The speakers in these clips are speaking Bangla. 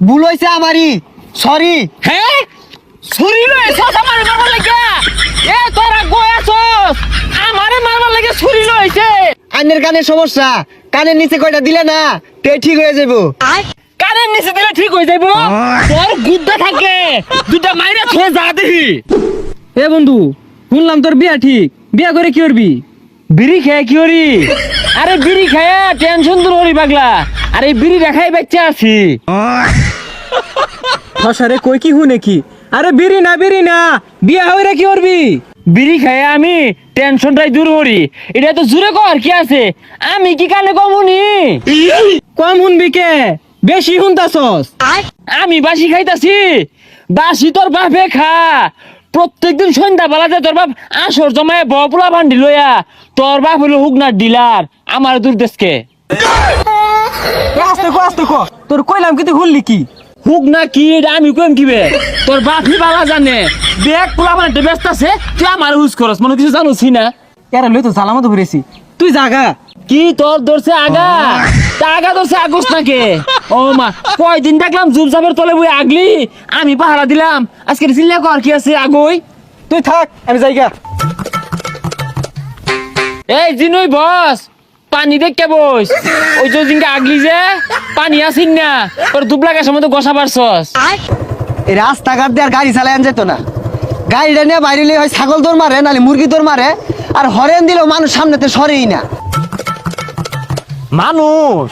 ভুল হইছে আমারই, সরি। হ্যাঁ ছুরি লইছস আমারে মারবার লাগা? এ তোরা গোয়াছস আমারে মারবার লাগা ছুরি লইছে। আইনের কানের সমস্যা, কানের নিচে কয়টা দিলে না তে ঠিক হয়ে যাবো। কানের নিচে দিলে ঠিক হয়ে যাইব? তোর গুদ্দা থাকে দুটা মাইরা ছুঁয়ে যা দেখি। এ বন্ধু, শুনলাম তোর বিয়া ঠিক, বিয়া করে কি করবি? বিড়ি খেয়ে কি করি? আরে বিড়ি খেয়ে টেনশন দূর করি পাগলা। আরে বিড়ি দেখাই বাচ্চা আছি। ফসারে কই কি হুনে কি? আরে বিড়ি না, বিয়া হইরা কি করবি? বিড়ি খেয়ে আমি টেনশনটাই দূর করি। এটা তো জুড়ে কর কি আছে, আমি কি কানে কমুনি? কম শুনবি কে? বেশি শুনতাছস। আমি বাসি খাইতাছি? বাসি তোর বাপে খা। প্রত্যেকদিন সন্ধ্যা বেলা যে তোর বাপ আসর জমায় বপুলা ভান্ডি লইয়া, তোর বাপ হলো হুগনার ডিলার, আমার দূর দেশকে। আস্তে কো, তোর কইলাম কি তুই শুনলি কি? হুগনা কি এটা আমি কইম কিবে? তোর বাপই বালা জানে। দেখ পোলা ভান্ডি ব্যস্ত আছে, তুই আমার হুজ করস, মনে কিছু জানোসি না? এরা লই তো সালামত ভরেছি, তুই জাগা। কি তোর ধরছে আগা? তা আগা ধরছে আগস নাকে? ও মা, কয়দিন দেখলাম জুব জাবের তলে বই আগলি, আমি পাহারা দিলাম। আজকে চিল্লা কর কি আছে আগই? তুই থাক, আমি যাইগা। এই জিনুই বস, পানি দেখে বস। ওই যে দিনকে আগলি যে পানি আসিন না, তোর দুবলা গাছের মতো গোসা পারছস। এই রাস্তাঘাট দিয়ে আর গাড়ি চালাই আন যেত না। গাড়িটা নিয়ে বাইরে লিয়ে হয় ছাগল দৌড় মারে, নাহলে মুরগি দৌড় মারে। আর হরেন দিলেও মানুষ সামনেতে সরেই না। মানুষ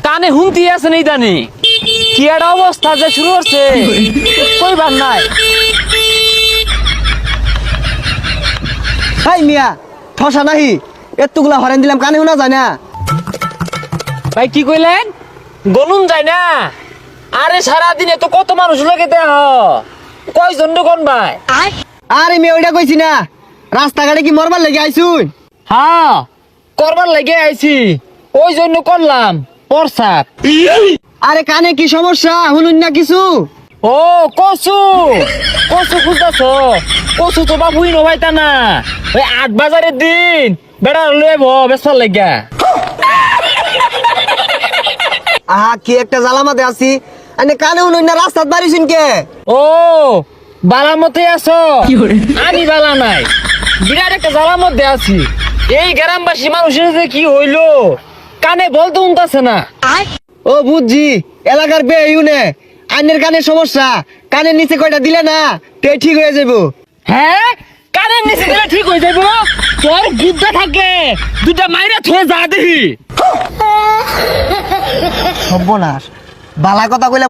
কানে হুমতি আছে নেই জানি কি একটা অবস্থা যে শুরু হচ্ছে, কইবার নাই। হাই মিয়া, ঠসা নাহি, এতগুলা হরেন দিলাম কানে শোনা যায় না। ভাই কি কইলেন? গনুন যায় না? আরে সারাদিনে তো কত মানুষ লাগে দেহ, কয়জন কোন ভাই? আরে মেয়ে ওইটা কইছি না, রাস্তাঘাটে কি মরবার লেগে আইছুন? হ্যাঁ করবার লাগে আইছি, ওই জন্য করলাম প্রসাব। আরে কানে কি সমস্যা শুনুন না কিছু? ও কচু, কচু খুঁজতেছ? কচু তো বাবুই নবাইতা না, ওই ৮ বাজারের দিন বেড়া লইব বেসার লাগা। আহা কি একটা জ্বালামাতে আছি, আনে কানে শুনুন না, রাস্তাত বাড়িছুন কে? ও বালা মতে আছো? আমি বালা নাই, বিরাট একটা জ্বালার মধ্যে আছি। এই গ্রামবাসী মানুষের যে কি হইলো, কানে বলতে উনতাছে না। ও বুঝছি, এলাকার বে ইউনে আইনের কানের সমস্যা, কানের নিচে কয়টা দিলে না তে ঠিক হয়ে যাবো। হ্যাঁ কানের নিচে দিলে ঠিক হয়ে যাবো? তোর গুদ্দা থাকে দুটা মাইরা থয়ে যা দেখি। সর্বনাশ, বালা কথা কইলে